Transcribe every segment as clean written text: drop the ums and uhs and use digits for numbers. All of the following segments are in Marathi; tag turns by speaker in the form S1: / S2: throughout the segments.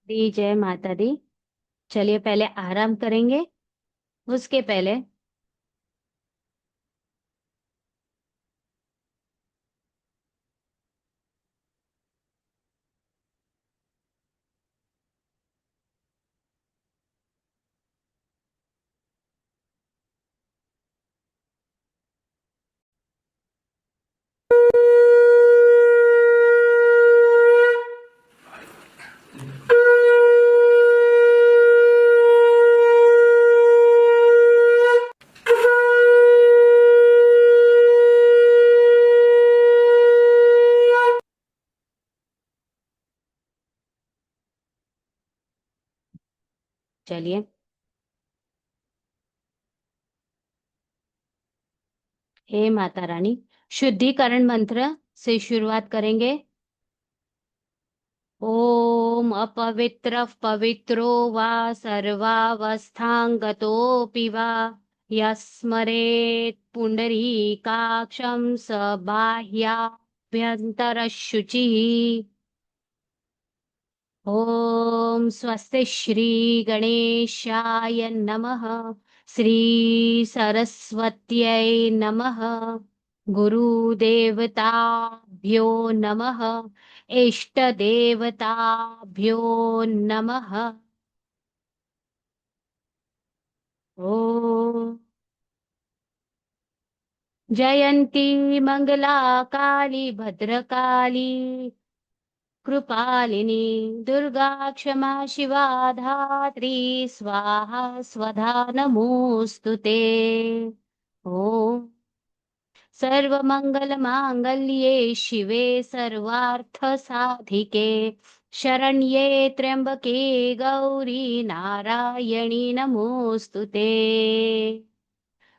S1: दी जय माता दी। चलिए पहले आराम करेंगे। उसके पहले चलिए। हे माता रानी, शुद्धिकरण मंत्र से शुरुआत करेंगे। ओम अपवित्र पवित्रो वा सर्वावस्थांगतोऽपि वा यस्मरेत् पुंडरीकाक्षं स बाह्याभ्यन्तरशुचिः। ओम स्वस्ति श्री गणेशाय नमः। श्री सरस्वत्यै नमः। गुरुदेवताभ्यो नमः। इष्टदेवताभ्यो नमः। ओम जयंती मंगला काली भद्रकाली कृपालिनी दुर्गा क्षमा शिवा धात्री स्वाहा स्वधा नमोऽस्तु ते। ओम सर्वमंगलमांगल्ये शिवे सर्वार्थसाधिके शरण्ये त्र्यंबके गौरी नारायणी नमोऽस्तु ते।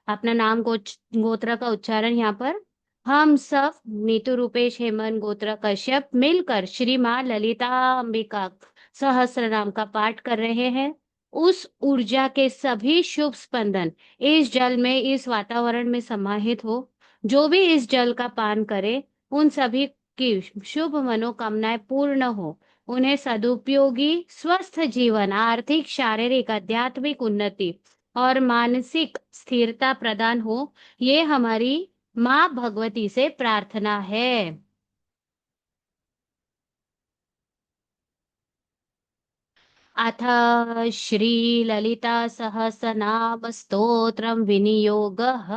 S1: अपना नाम गोत्र का उच्चारण यहाँ पर हम सब नीतू रूपेश हेमंत गोत्र कश्यप मिलकर श्री माँ ललिता अंबिका सहस्त्र नाम का पाठ कर रहे हैं। उस ऊर्जा के सभी शुभ स्पंदन इस जल में, इस वातावरण में समाहित हो। जो भी इस जल का पान करे उन सभी की शुभ मनोकामनाएं पूर्ण हो। उन्हें सदुपयोगी स्वस्थ जीवन, आर्थिक शारीरिक आध्यात्मिक उन्नति और मानसिक स्थिरता प्रदान हो। ये हमारी माँ भगवती से प्रार्थना है। अथ श्री ललिता सहस्रनाम स्तोत्रम विनियोगः।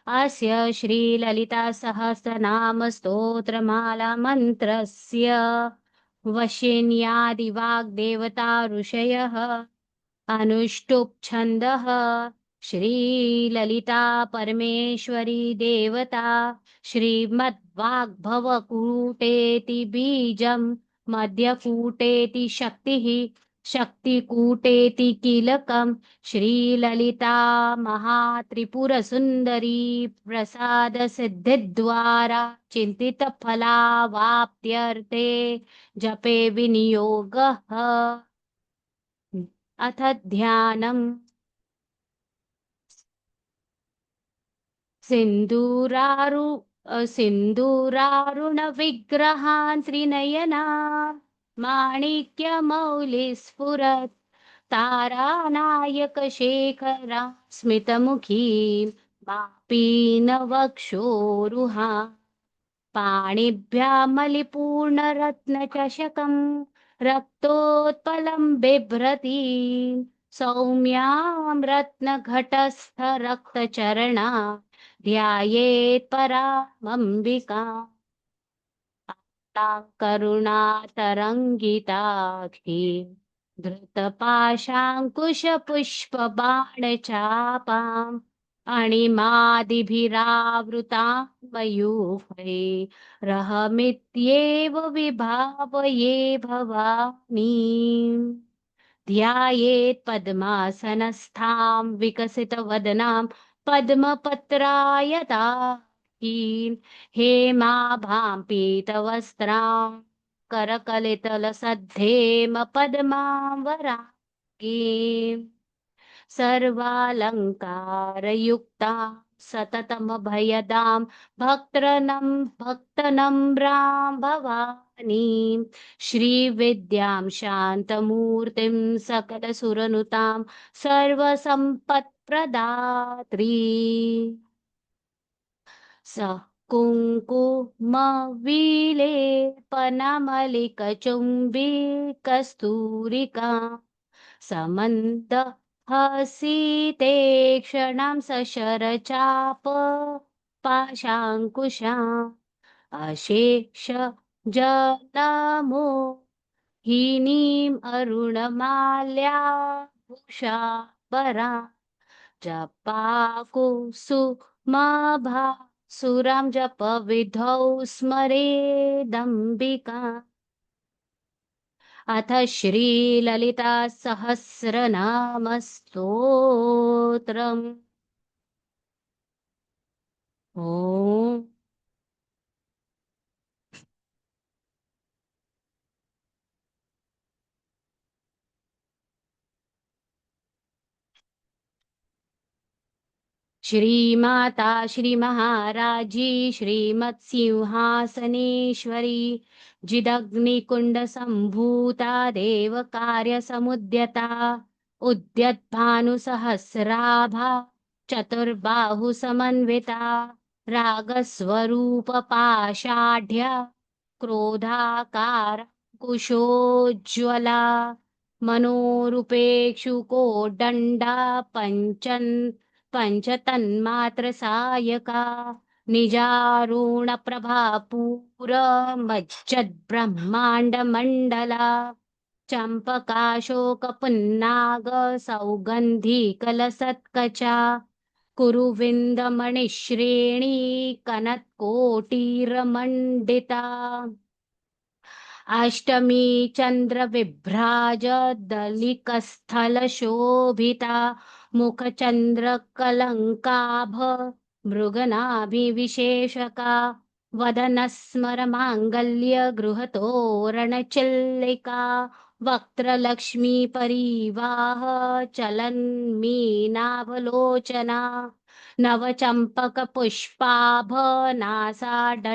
S1: अस्य श्री ललिता सहस्रनाम स्तोत्रमाला मंत्रस्य वशिन्यादिवाग्देवता ऋषयः अनुष्टुप् छन्दः श्रीललिता परमेश्वरी देवता श्रीमद्वाग्भवकूटेति बीजं मध्यकूटेति शक्तिः शक्तिकूटेति कीलकम् श्रीललिता महात्रिपुरसुन्दरी प्रसादसिद्धिद्वारा चिन्तितफलावाप्त्यर्थे जपे विनियोगः। अथ ध्यानम्। सिन्दूरारु सिन्दूरारुणविग्रहान् त्रिनयना माणिक्यमौलिस्फुरत् तारानायकशेखरा स्मितमुखीं मापीनवक्षोरुहा पाणिभ्यामलिपूर्णरत्नचषकम् रक्तोत्पलं बिभ्रती सौम्यां रत्नघटस्थरक्तचरणा ध्यायेत् परामम्बिकाम् तां करुणातरङ्गिताक्षी धृतपाशाङ्कुशपुष्पबाणचापाम् अणिमादिभिरावृतां मयूखै रहमित्येव विभावये भवानी। ध्यायेत् पद्मासनस्थां विकसितवदनां पद्मपत्रायताकीन् हेमाभां पीतवस्त्रां करकलितलसद्धेम पद्मां वराकीम् सर्वालङ्कारयुक्तां सततमभयदां भक्तनम्रां भवानीं श्रीविद्यां शान्तमूर्तिं सकलसुरनुतां सर्वसम्पत्प्रदात्री स कुङ्कुमविलेपनमलिकचुम्बिकस्तूरिका समन्तहसिते क्षणां सशरचाप पाशाङ्कुशाम् अशेष जलमोहिनीम् अरुणमाल्याभूषाम्बरा जपाकुसुमाभासुरां जपविधौ स्मरेदम्बिका अथ श्रीललिता सहस्रनामस्तोत्रम् ॐ श्रीमाता श्रीमहाराजी श्रीमत्सिंहासनेश्वरी जिदग्निकुण्डसम्भूता देवकार्यसमुद्यता उद्यद्भानुसहस्राभा चतुर्बाहुसमन्विता रागस्वरूपपाषाढ्या क्रोधाकारकुशोज्ज्वला मनोरूपेक्षुकोदण्डा पञ्चतन्मात्रसायका निजारुणप्रभापूरमज्जद्ब्रह्माण्डमण्डला चम्पकाशोकपुन्नाग सौगन्धिकलसत्कचा कुरुविन्दमणिश्रेणी कनत्कोटीरमण्डिता अष्टमी चन्द्रविभ्राज दलिकस्थलशोभिता मुखचन्द्रकलङ्काभ मृगनाभिविशेषका वदनस्मरमाङ्गल्य गृहतोरणचिल्लिका वक्त्रलक्ष्मीपरीवाह चलन्मीनाभलोचना नवचम्पकपुष्पाभ नासादण्डविराजिता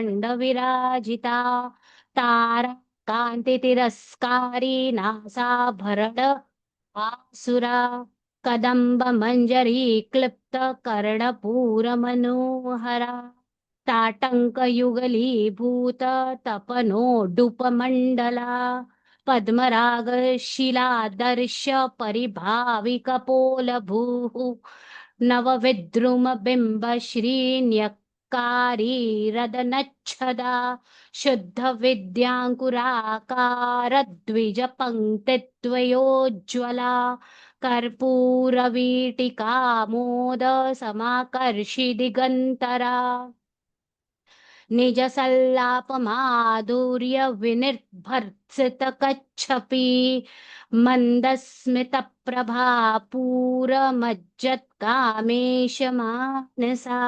S1: तारा कान्तितिरस्कारी नासाभरण आसुरा कदम्बमञ्जरी क्लिप्त कर्णपूरमनोहरा ताटङ्कयुगलीभूत तपनोडुपमण्डला पद्मरागशिलादर्श परिभाविकपोलभूः नवविद्रुमबिम्ब श्रीन्यक्कारीरदनच्छदा शुद्धविद्याङ्कुराकार द्विजपङ्क्तिद्वयोज्ज्वला कर्पूरवीटिकामोद समाकर्षि दिगन्तरा निजसल्लापमाधुर्य विनिर्भर्त्सितकच्छपि मन्दस्मितप्रभापूरमज्जत्कामेशमानसा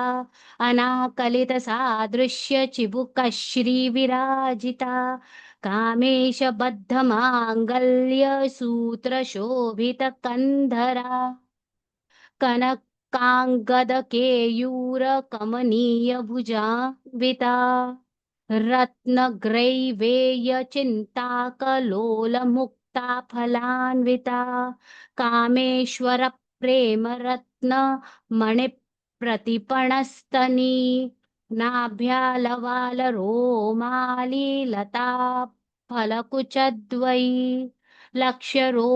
S1: अनाकलितसादृश्य चिबुकश्रीविराजिता कामेशबद्धमाङ्गल्यसूत्रशोभितकन्धरा कनकाङ्गदकेयूरकमनीयभुजान्विता रत्नग्रैवेयचिन्ताकलोलमुक्ता फलान्विता कामेश्वरप्रेमरत्नमणिप्रतिपणस्तनी नाभ्यालवालरोमाली लता फलकुचद्वयी लक्ष्यरोमलताधार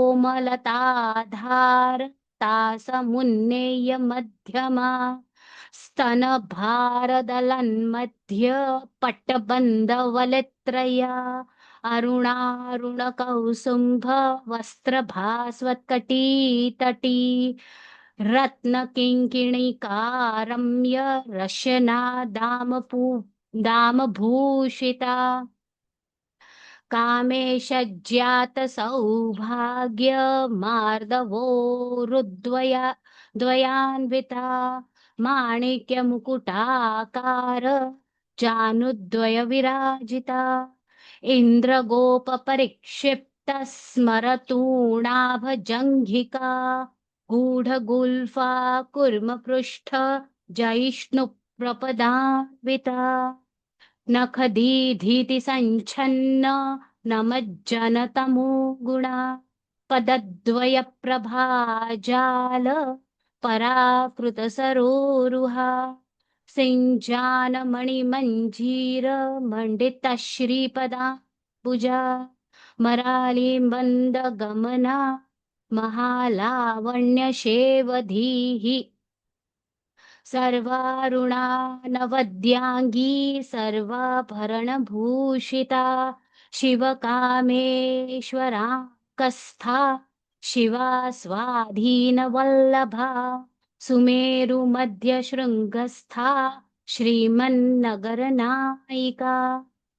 S1: तासमुन्नेय मध्यमा स्तनभारदलन्मध्य पट्टबन्धवलित्रया अरुणारुणकौसुम्भ वस्त्रभास्वत्कटीतटी रत्नकिङ्किणिकारम्य रशना दामभूषिता कामेशज्ञातसौभाग्यमार्दवोरुद्वया द्वयान्विता माणिक्यमुकुटाकार जानुद्वयविराजिता इन्द्रगोपपरिक्षिप्तस्मरतूणाभजङ्घिका गूढगुल्फा कुर्मपृष्ठ जयिष्णु प्रपदान्विता नखदीधीति सञ्छन्न नमज्जनतमो गुणा पदद्वय प्रभाजाल पराकृतसरोरुहा सिञ्जानमणिमञ्जीर मण्डितश्रीपदाम्बुजा मरालीम्बन्धगमना महालावण्यशेवधीः सर्वारुणा नवद्याङ्गी सर्वाभरणभूषिता शिवकामेश्वरा कस्था शिवा स्वाधीनवल्लभा सुमेरुमध्यशृङ्गस्था श्रीमन्नगरनायिका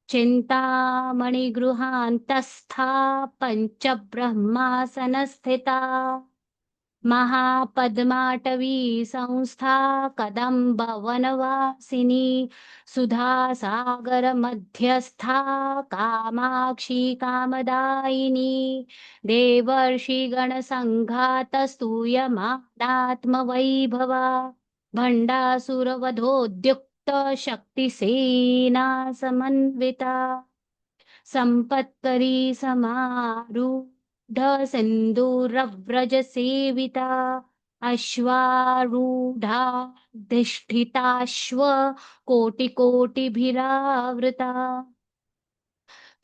S1: चिन्तामणिगृहान्तस्था पञ्चब्रह्मासनस्थिता महापद्माटवी संस्था कदम्बवनवासिनी सुधासागर मध्यस्था कामाक्षी कामदायिनी देवर्षिगणसङ्घातस्तूयमानात्मवैभवा भण्डासुरवधोद्युक्त शक्तिसेना समन्विता सम्पत्करी समारूढ सिन्दूरव्रजसेविता अश्वारूढाधिष्ठिताश्व कोटिकोटिभिरावृता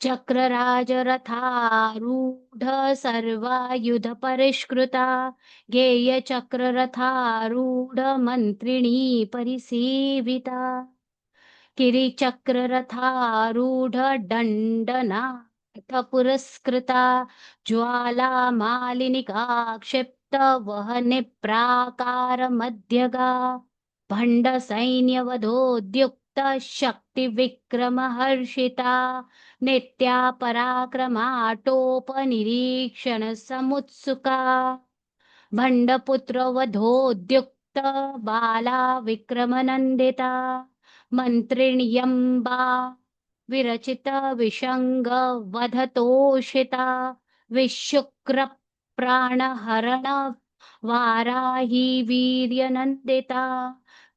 S1: चक्रराजरथारूढ सर्वायुध परिष्कृता गेयचक्ररथारूढ मन्त्रिणी परिसेविता किरीचक्ररथारूढ दण्डनाथ पुरस्कृता ज्वालामालिनिका क्षिप्त वहने प्राकारमध्यगा भण्डसैन्यवधोद्युक्त शक्तिविक्रमहर्षिता नित्या पराक्रमाटोपनिरीक्षण समुत्सुका भण्डपुत्रवधोद्युक्त बाला विक्रमनन्दिता मन्त्रिण्यम्बा विरचित विषङ्ग वधतोषिता विशुक्र प्राणहरण वाराही वीर्यनन्दिता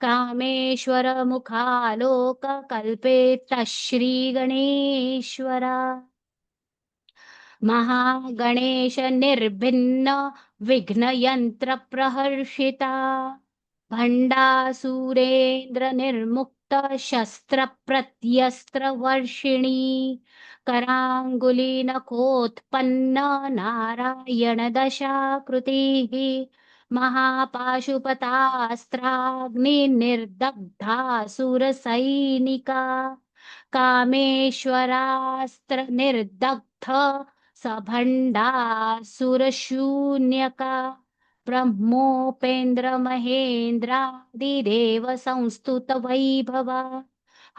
S1: कामेश्वर मुखालोक कल्पेत श्रीगणेश्वरा महागणेश निर्भिन्न विघ्नयन्त्र प्रहर्षिता भण्डासुरेन्द्र निर्मुक्त शस्त्र प्रत्यस्त्र वर्षिणी कराङ्गुलीनखोत्पन्न नारायण दशाकृतिः महापाशुपतास्त्राग्निर्दग्धासुरसैनिका कामेश्वरास्त्र निर्दग्ध सभण्डासुरशून्यका ब्रह्मोपेन्द्र महेन्द्रादिदेव संस्तुत वैभवा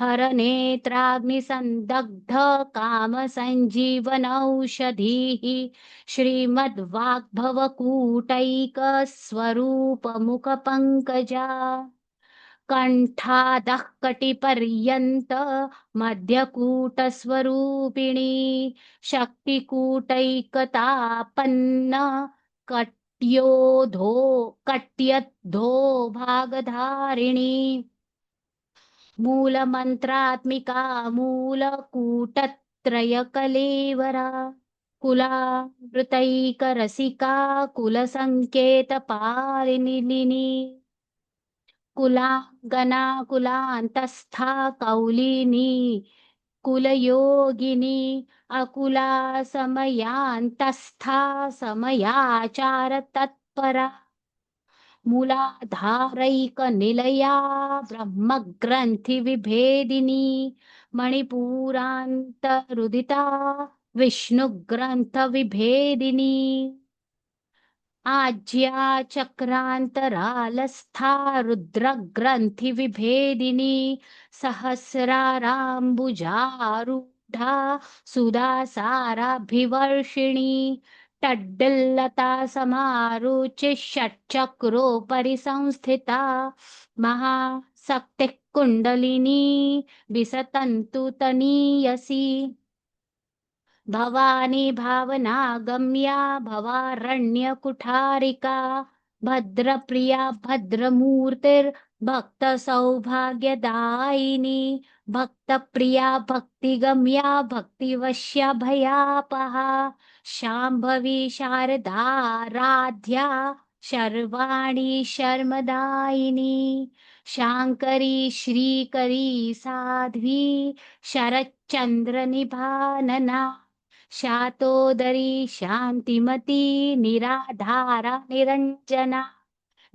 S1: हरनेत्राग्निसन्दग्ध काम संजीवनौषधीः श्रीमद्वाग्भवकूटैक स्वरूप मुख पंकजा कंठादः कटिपर्यन्त मध्यकूटस्वरूपिणी शक्तिकूटैकतापन्न कट्योधो कट्यद्धो भागधारिणी मूलमन्त्रात्मिका मूलकूटत्रयकलेवरा कुलामृतैकरसिका कुलसङ्केतपालिनी कुलाङ्गना कुलान्तस्था कौलिनी कुलयोगिनी अकुला समयान्तस्था समयाचार तत्परा मूलाधारैकनिलया ब्रह्मग्रन्थिविभेदिनी मणिपुरान्तरुदिता विष्णुग्रन्थविभेदिनी आज्या चक्रान्तरालस्था रुद्रग्रन्थिविभेदिनी सहस्राराम्बुजारूढा सुधासाराभिवर्षिणी टड्डल्लता समारुचि षट्चक्रोपरि संस्थिता महाशक्तिः कुण्डलिनी विसतन्तु तनीयसी भवानी भावना गम्या भवारण्यकुठारिका भद्रप्रिया भद्रमूर्तिर् भक्त सौभाग्यदायिनी, भक्त प्रिया, भक्तिगम्या, भक्तिवश्या, भयापहा, शाम्भवी शारदाराध्या, शर्वाणी शर्मदायिनी, शाङ्करी श्रीकरी साध्वी, शरच्चन्द्र निभानना, शातोदरी शान्तिमती, निराधारा निरञ्जना,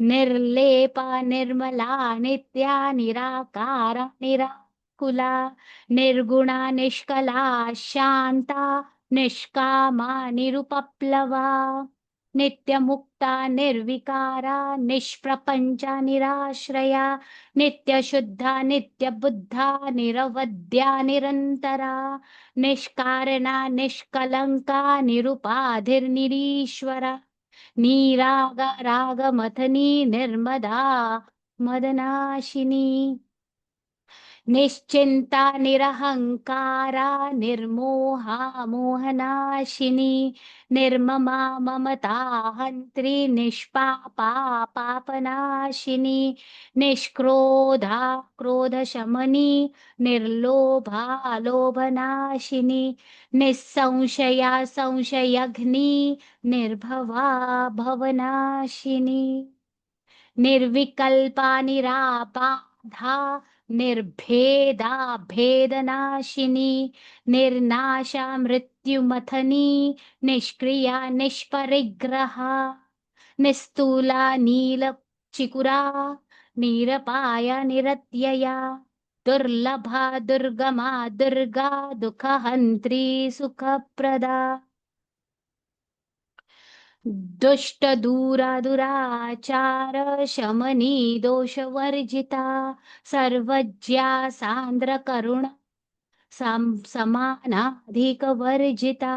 S1: निर्लेपा निर्मला नित्या, निराकारा निराकुला, निर्गुणा निष्कला शांता, निष्कामा निरुपप्लवा, नित्यमुक्ता निर्विकारा, निष्प्रपंचा निराश्रया, नित्यशुद्धा नित्यबुद्धा, निरवध्या निरंतरा, निष्कारणा निष्कलंका, निरुपाधिर्निरीश्वरा, नीराग रागमथनी, निर्मदा मदनाशिनी, निश्चिन्ता निरहङ्कारा, निर्मोहा मोहनाशिनी, निर्ममा ममता हन्त्री, निष्पापा पापनाशिनी, निष्क्रोधा क्रोधशमनी, निर्लोभा लोभनाशिनी, निस्संशया संशयघ्नी, निर्भवा भवनाशिनी, निर्विकल्पा निराबाधा, निर्भेदा भेदनाशिनी, निर्नाशा मृत्युमथनी, निष्क्रिया निष्परिग्रहा, निस्तूला नीलचिकुरा, निरपाया निरत्यया, दुर्लभा दुर्गमा दुर्गा, दुःखहन्त्री सुखप्रदा, दुष्ट दूरा दुराचार शमनी दोषवर्जिता, सर्वज्ञा सांद्र करुणा, समानाधिकवर्जिता,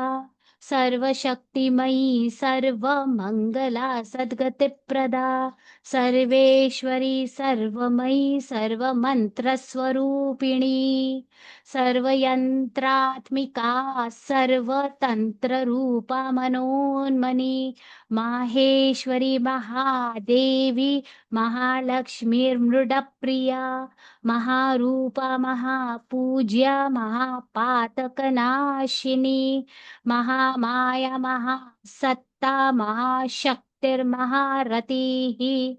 S1: सर्वशक्तिमयी सर्वमंगला सद्गतिप्रदा, सर्वेश्वरी सर्वमयी सर्वमन्त्रस्वरूपिणी, सर्वयंत्रात्मिका सर्वतंत्ररूपा मनोन्मनी, माहेश्वरी महादेवी, महालक्ष्मीर्मृडप्रिया, महारूपा महापूज्या, महापातकनाशिनी, महामाया महासत्ता, महाशक्तिर्महारतिः,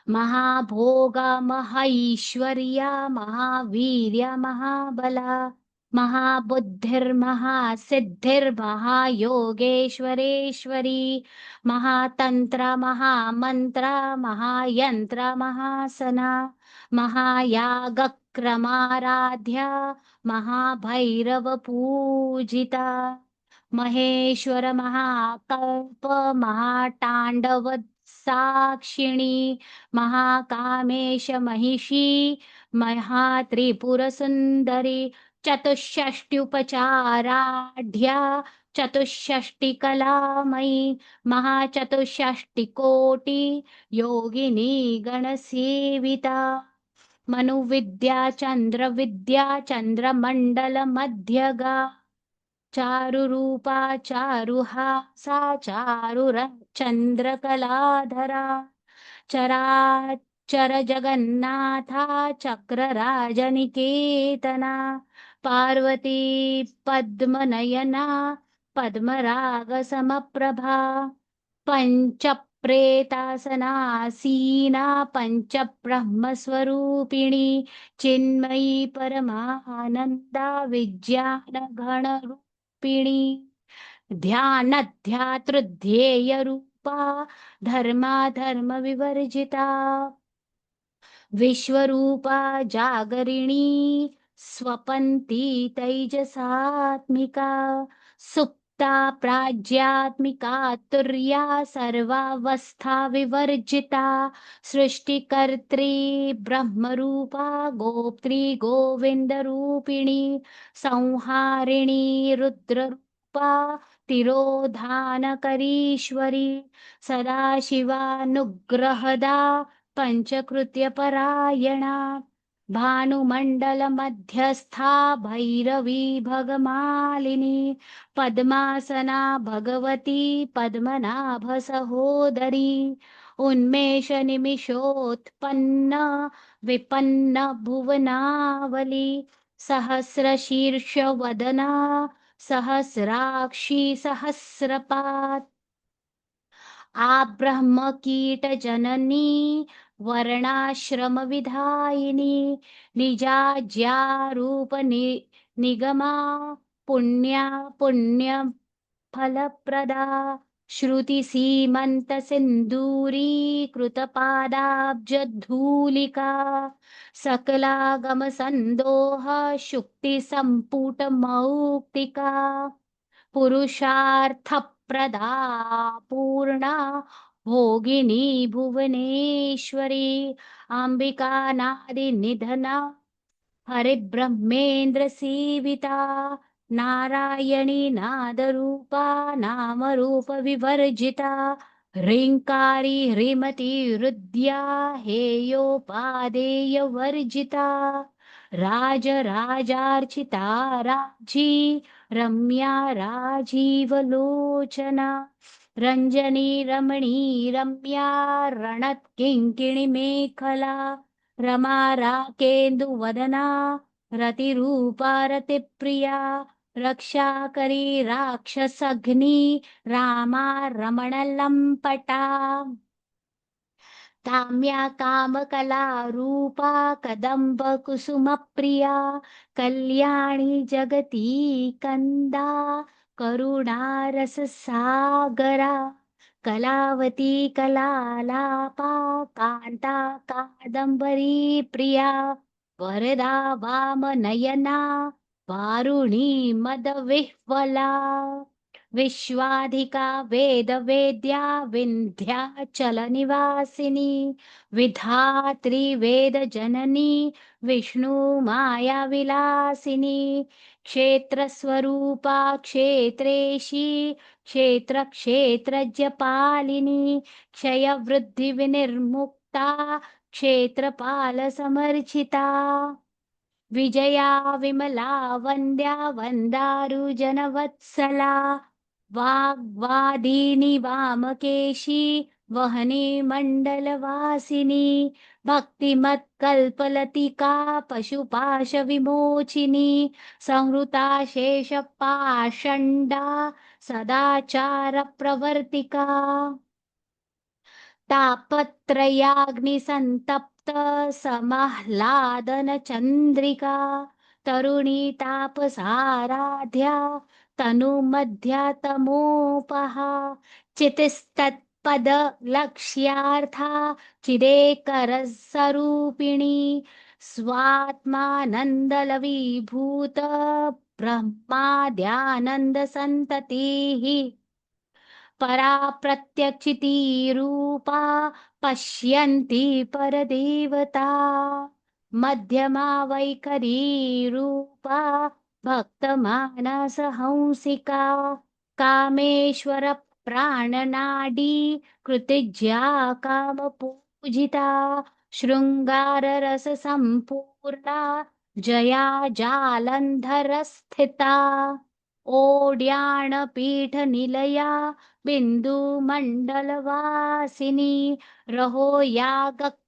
S1: महाभोगा महैश्वर्या, महावीर्या महाबला, महाबुद्धिर्महासिद्धिर्महायोगेश्वरेश्वरी, महातंत्र महामंत्र महायंत्र महासना, महायागक्रमाराध्या, महाभैरवपूजिता, महेश्वर महाकल्प महातांडव साक्षिणी, महाकामेश महिषी, महात्रिपुरसुन्दरी, चतुष्षष्ट्युपचाराढ्या, चतुष्षष्टिकलामयी, महाचतुष्षष्टिकोटि योगिनी गणसेविता, मनुविद्या चन्द्रविद्या चन्द्रमण्डलमध्यगा, चारुरूपा चारुहासा, चारुरचन्द्रकलाधरा, चराचर जगन्नाथा, चक्रराजनिकेतना, पार्वती पद्मनयना, पद्मरागसमप्रभा, पञ्चप्रेतासनासीना, पञ्चब्रह्मस्वरूपिणी, चिन्मयी परमानन्दा, विज्ञानगणरूपिणी, ध्यानध्यातृध्येयरूपा, धर्माधर्मविवर्जिता, विश्वरूपा जागरिणी, स्वपन्ती तैजसात्मिका, सुप्ता प्राज्ञात्मिका तुर्या, सर्वावस्था विवर्जिता, सृष्टिकर्त्री ब्रह्मरूपा, गोप्त्री गोविन्दरूपिणी, संहारिणी रुद्ररूपा, तिरोधानकरीश्वरी, सदाशिवानुग्रहदा, पंचकृत्यपरायणा, भानुमण्डलमध्यस्था, भैरवी भगमालिनी, पद्मासना भगवती, पद्मनाभसहोदरी, उन्मेष निमिषोत्पन्न विपन्न भुवनावली सहस्रशीर्ष वदना सहस्राक्षी सहस्रपात् आब्रह्म कीट जननी वर्णाश्रम विधायिनी निजाज्यारूप निगमा पुण्या पुण्य फलप्रदा श्रुतिसीमन्तसिन्दूरीकृतपादाब्जधूलिका सकलागमसन्दोह शुक्तिसम्पुटमौक्तिका पुरुषार्थप्रदा पूर्णा भोगिनी भुवनेश्वरी अम्बिकानादिनिधना हरिब्रह्मेन्द्र सेविता नारायणी नादरूपा नामरूप विवर्जिता ह्रीङ्कारी ह्रीमती हृद्या हेयोपादेय वर्जिता राजराजार्चिता राजी रम्या राजीवलोचना रञ्जनी रमणी रम्या रणत्किङ्किणी मेखला रमा राकेन्दुवदना रतिरूपा रतिप्रिया रक्षाकरी राक्षसघ्नी रामा रमणलम्पटा काम्या कामकलारूपा कदम्बकुसुमप्रिया कल्याणी जगती कन्दा करुणारससागरा कलावती कलालापा कान्ता कादम्बरी प्रिया वरदा वामनयना वारुणी मदविह्वला विश्वाधिका वेदवेद्या विन्ध्याचलनिवासिनी विधात्री वेदजननी विष्णुमायाविलासिनी क्षेत्रस्वरूपा क्षेत्रेशी क्षेत्रक्षेत्रज्यपालिनी क्षयवृद्धिविनिर्मुक्ता क्षेत्रपालसमर्चिता विजया विमला वन्द्या वन्दारुजनवत्सला वाग्वादिनी वामकेशी वहनी मण्डलवासिनी भक्तिमत्कल्पलतिका पशुपाशविमोचिनी संहृता शेषपाषण्डा सदाचारप्रवर्तिका तापत्रयाग्निसन्तप्त समाह्लादन चन्द्रिका तरुणी तापसाराध्या तनुमध्या तमोपहा चितिस्तत्पदलक्ष्यार्था चिदेकरस्वरूपिणी स्वात्मानन्दलवीभूत ब्रह्माद्यानन्दसन्ततिः परा प्रत्यक्षितीरूपा पश्यन्ति परदेवता मध्यमा वैखरीरूपा भक्तमानसहंसिका कामेश्वर प्राणनाडी कृतिज्या कामपूजिता शृङ्गाररससम्पूर्णा जया जालन्धरस्थिता ओड्याणपीठनिलया बिन्दुमण्डलवासिनी रहो यागक्रमाराध्या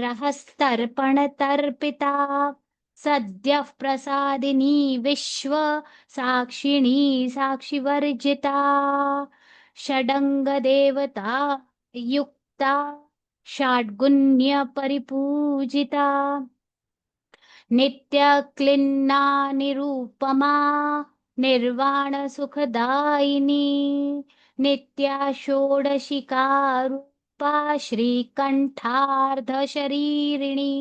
S1: रहस्तर्पणतर्पिता सद्यः प्रसादिनी विश्व साक्षिणी साक्षिवर्जिता षडङ्गदेवता युक्ता षड्गुण्यपरिपूजिता नित्यक्लिन्ना निरुपमा निर्वाणसुखदायिनी नित्या षोडशिकारूपा श्रीकण्ठार्धशरीरिणी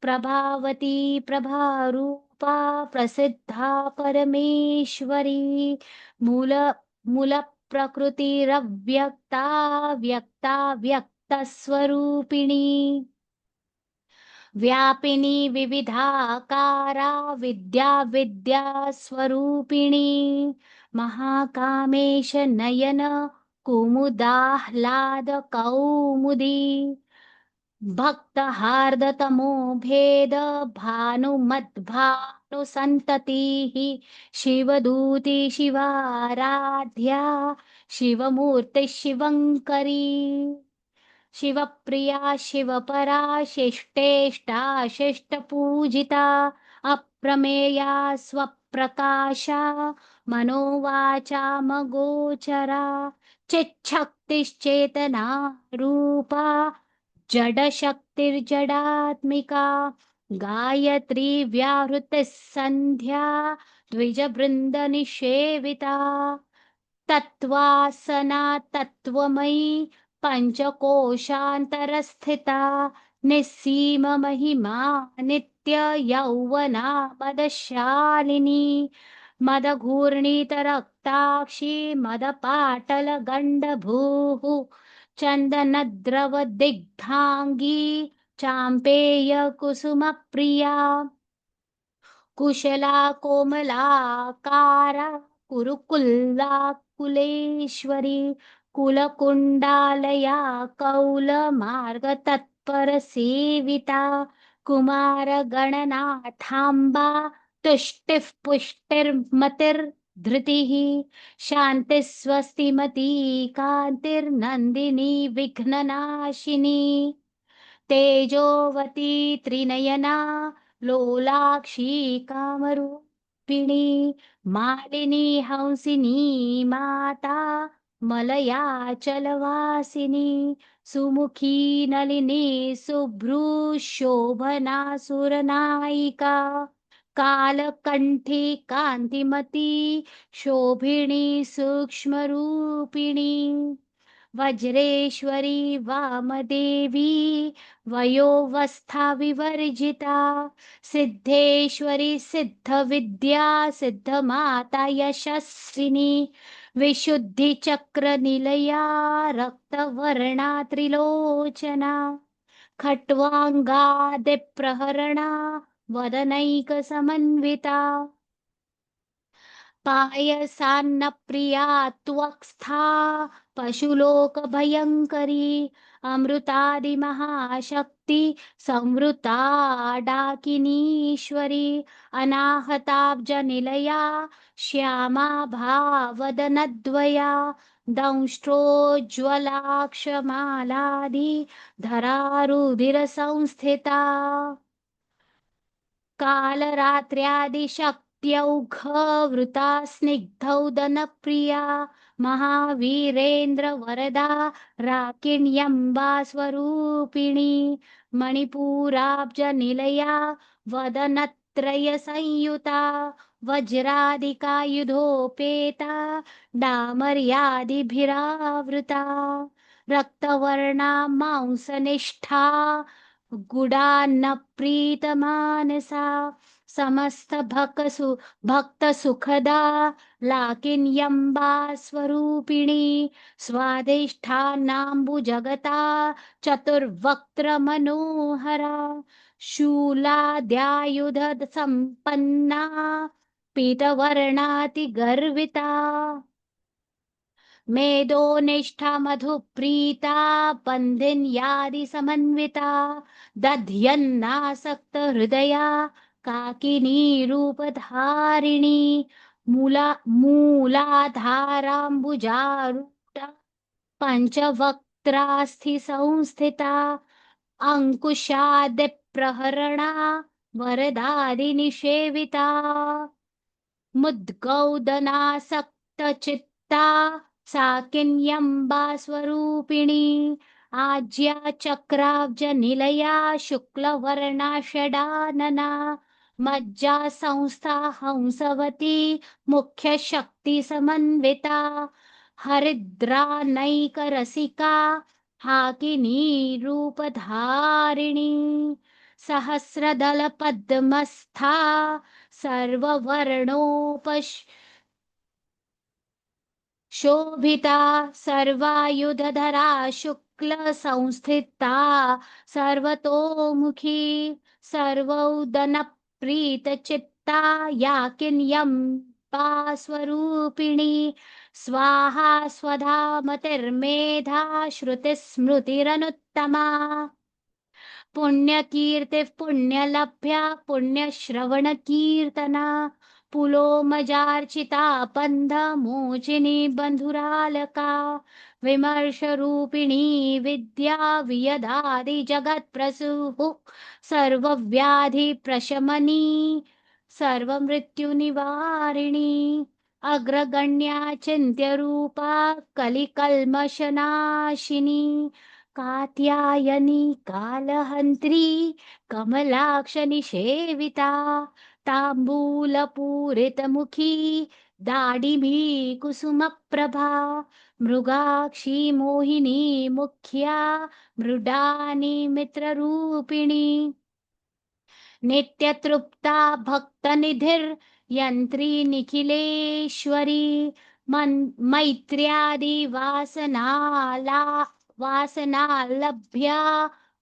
S1: प्रभावती प्रभारूपा प्रसिद्धा परमेश्वरी मूल मूलप्रकृतिरव्यक्ता व्यक्ता व्यक्तस्वरूपिणी व्यापिनी विविधाकारा विद्या विद्या स्वरूपिणी महाकामेश नयन कुमुदाह्लाद कौमुदी भक्तहार्दतमो भेद भानुमद्भानुसन्ततिः शिवदूती शिवाराध्या शिवमूर्तिः शिवङ्करी शिवप्रिया शिवपरा शिष्टेष्टा शिष्टपूजिता अप्रमेया स्वप्रकाशा मनोवाचामगोचरा चिच्छक्तिश्चेतना रूपा जडशक्तिर्जडात्मिका गायत्री व्याहृतिः सन्ध्या द्विजवृन्दनिषेविता तत्त्वासना तत्त्वमयी पञ्चकोशान्तरस्थिता निस्सीममहिमा नित्ययौवना मदशालिनी मदघूर्णितरक्ताक्षी मदपाटलगण्डभूः चन्दनद्रवदिग्धाङ्गी चाम्पेयकुसुमप्रिया कुशला कोमलाकारा कुरुकुल्लाकुलेश्वरी कुलकुण्डालया कौलमार्गतत्परसेविता कुमारगणनाथाम्बा तुष्टिः पुष्टिर्मतिर्धृतिः शान्तिः स्वस्तिमती कान्तिर्नन्दिनी विघ्ननाशिनी तेजोवती त्रिनयना लोलाक्षी कामरूपिणी मालिनी हंसिनी माता मलयाचलवासिनी सुमुखी नलिनी शुभ्रूशोभना सुरनायिका कालकण्ठी कान्तिमती शोभिनी सूक्ष्मरूपिणी वज्रेश्वरी वामदेवी वयोवस्था विवर्जिता सिद्धेश्वरी सिद्धविद्या सिद्धमाता यशस्विनी विशुद्धिचक्रनिलया रक्तवर्णा त्रिलोचना खट्वाङ्गादिप्रहरणा वदनैकसमन्विता पायसान्नप्रिया त्वक्स्था पशुलोकभयङ्करी अमृतादिमहाशक्ति संवृता डाकिनीश्वरी अनाहताब्जनिलया श्यामा भावदनद्वया दंष्ट्रोज्ज्वलाक्षमालाधि धरारुधिरसंस्थिता कालरात्र्यादिशक्त्यौघवृता स्निग्धौदनप्रिया महावीरेन्द्रवरदा राकिण्यम्बा स्वरूपिणी मणिपुराब्जनिलया वदनत्रयसंयुता वज्रादिकायुधोपेता डामर्यादिभिरावृता रक्तवर्णा मांसनिष्ठा गुडान्नप्रीतमानसा भक्तसुखदा लाकिन्यम्बा स्वरूपिणी स्वादिष्ठानाम्बुजगता चतुर्वक्त्रमनोहरा शूलाद्यायुधसम्पन्ना पीतवर्णातिगर्विता मेदोनिष्ठा मधुप्रीता बन्धिन्यादिसमन्विता दध्यन्नासक्तहृदया काकिनी रूपधारिणी मूलाधाराम्बुजारूढा पञ्चवक्त्रास्थिसंस्थिता अङ्कुशादिप्रहरणा वरदादिनिषेविता मुद्गौदनासक्तचित्ता साकिन्यम्बा स्वरूपिणी आज्या चक्राब्जनिलया शुक्लवर्णा षडानना मज्जा संस्था हंसवती मुख्यशक्तिसमन्विता हरिद्रानैकरसिका हाकिनी रूपधारिणी सहस्रदलपद्मस्था शोभिता सर्वायुधधरा शुक्लसंस्थिता सर्वतोमुखी सर्वौदनप्रीतचित्ता याकिन्यम्बा स्वरूपिणी स्वाहा स्वधा मतिर्मेधा श्रुतिस्मृतिरनुत्तमा पुण्यकीर्तिः पुण्यलभ्या पुण्यश्रवणकीर्तना पुलोमजार्चिता बन्धमोचिनी बन्धुरालका विमर्शरूपिणी विद्या वियदादिजगत्प्रसूः सर्वव्याधिप्रशमनी सर्वमृत्युनिवारिणी अग्रगण्या चिन्त्यरूपा कलिकल्मषनाशिनी कात्यायनी कालहन्त्री कमलाक्षनिषेविता ताम्बूलपूरितमुखी दाडिमी कुसुमप्रभा मृगाक्षी मोहिनी मुख्या मृडानी मित्ररूपिणी नित्यतृप्ता भक्तनिधिर्यन्त्री निखिलेश्वरी मैत्र्यादि वासनालभ्या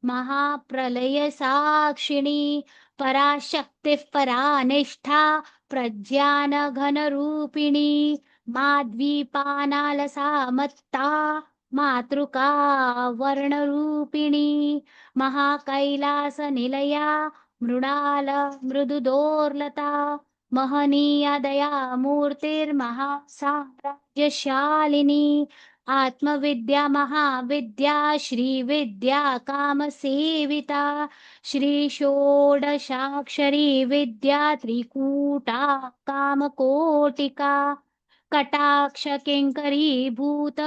S1: महाप्रलय साक्षिणी पराशक्तिः परानिष्ठा प्रज्ञान घनरूपिणी माद्वीपानालसा मत्ता मातृका वर्णरूपिणी महाकैलास निलया मृणाल मृदुदोर्लता महनीया दया मूर्तिर्महासाम्राज्यशालिनी आत्मविद्या महाविद्या श्रीविद्या कामसेविता श्री षोडशाक्षरी विद्या त्रिकूटा कामकोटिका कटाक्ष किङ्करीभूत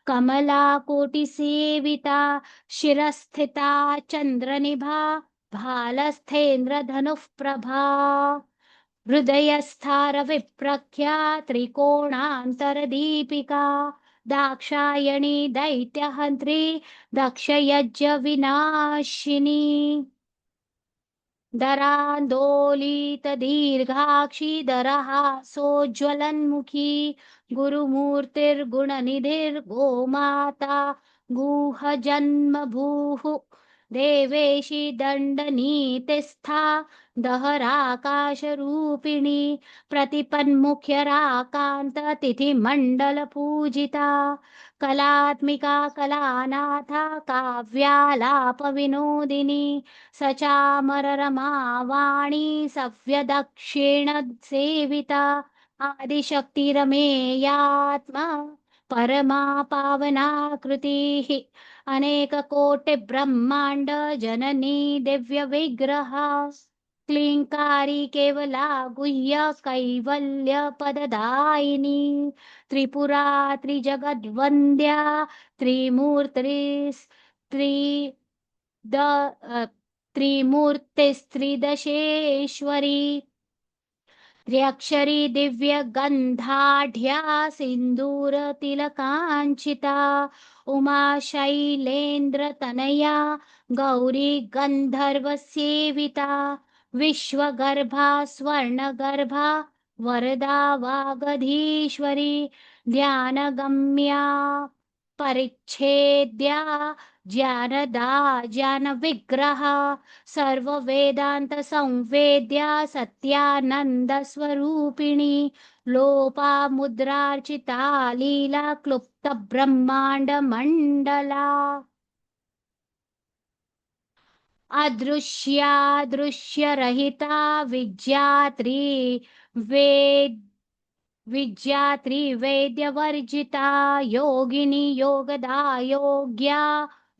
S1: कमला कोटिसेविता शिरस्थिता चन्द्रनिभा भालस्थेन्द्रधनुः प्रभा हृदयस्था रविप्रख्या त्रिकोणान्तरदीपिका दाक्षायणी दैत्यहन्त्री दक्षयज्ञविनाशिनी दरान्दोलितदीर्घाक्षी दरहासोज्ज्वलन्मुखी गुरुमूर्तिर्गुणनिधिर्गोमाता गुहजन्मभूः देवेशी दण्डनीतिस्था दहराकाशरूपिणी प्रतिपन्मुख्यराकान्ततिथिमण्डलपूजिता कलात्मिका कलानाथा काव्यालापविनोदिनी सचामररमा वाणी सव्यदक्षिण सेविता आदिशक्तिरमेयात्मा परमा पावनाकृतिः अनेककोटि ब्रह्मांड जननी दिव्य विग्रहा क्लींकारी केवला गुह्य कैवल्य पददायिनी त्रिपुरा त्रिजगद्वन्द्या त्रिमूर्तिस्त्री त्रिमूर्तिस्त्रिदशेश्वरी त्र्यक्षरी दिव्य गंधाढ्या सिंदूर तिलकांचिता उमा शैलेन्द्र तनया गौरी गंधर्व सेविता विश्वगर्भा स्वर्णगर्भा वरदा वागधीश्वरी ध्यानगम्या परिच्छेद्या ज्ञानदा ज्ञानविग्रहा सर्ववेदांत संवेद्या सत्यानंद स्वरूपिणी लोपा मुद्रार्चिता लीला क्लुप्त ब्रह्मांड मंडला अदृश्या रहिता विज्ञात्री वेद विज्ञात्री वैद्यवर्जिता योगिनी योगदा योग्या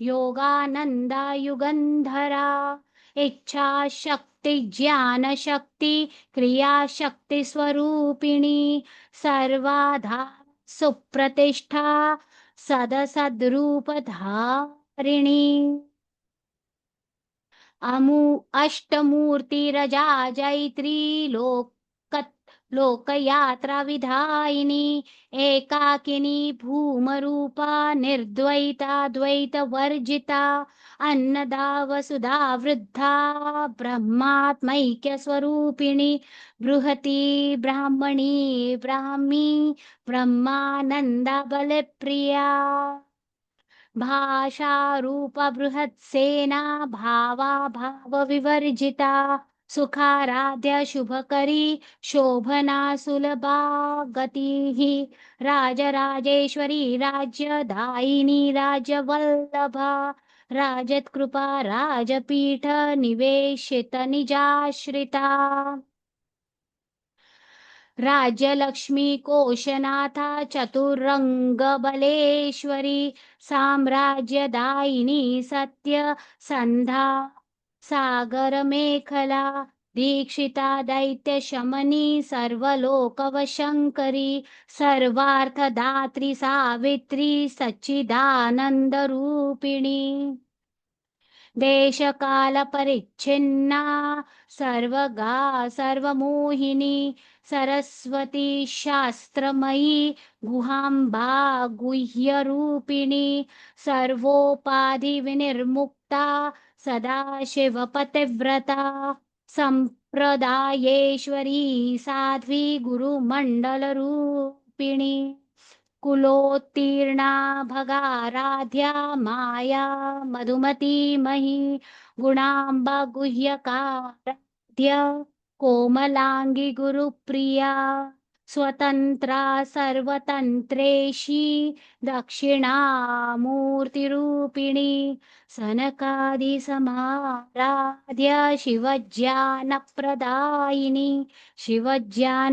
S1: योगानंदा युगंधरा इच्छा शक्ति ज्ञान शक्ति क्रिया शक्ति स्वरूपिणी सर्वाधार सुप्रतिष्ठा सदसद्रूप धारिणी अष्टमूर्तिरजा जैत्री लोकयात्रा विधायिनी एकाकिनी भूमरूपा निर्द्वैता द्वैतवर्जिता अन्नदा वसुधा वृद्धा ब्रह्मात्मैक्य स्वरूपिणी बृहती ब्राह्मणी ब्राह्मी ब्रह्मानंदा बलप्रिया भाषा रूप बृहत्सेना भावा भाव विवर्जिता सुखाराध्य शुभकरी शोभना सुलभा गतिः राजराजेश्वरी राज्यदायिनी राज्यवल्लभा राजत्कृपा राजपीठ निवेशित निजाश्रिता राज्यलक्ष्मी कोशनाथा चतुरंगबलेश्वरी साम्राज्यदायिनी सत्य संधा सागरमेखला दीक्षिता दैत्यशमनी सर्वलोकवशङ्करी सर्वार्थदात्री सावित्री सच्चिदानन्दरूपिणी देशकालपरिच्छिन्ना सर्वगा सर्वमोहिनी सरस्वती शास्त्रमयी गुहाम्बा गुह्यरूपिणी सर्वोपाधिविनिर्मुक्ता सदाशिवपतिव्रता सम्प्रदायेश्वरी साध्वी गुरुमण्डलरूपिणी कुलोत्तीर्णा भगाराध्या माया मधुमती मही गुणाम्बा गुह्यकाराध्य कोमलांगी गुरुप्रिया स्वतंत्रा सर्वतंत्रेशी दक्षिणामूर्तिरूपिणी सनकादिसमाराध्य शिवज्ञानप्रदायिनी शिवज्ञानप्रदायिनी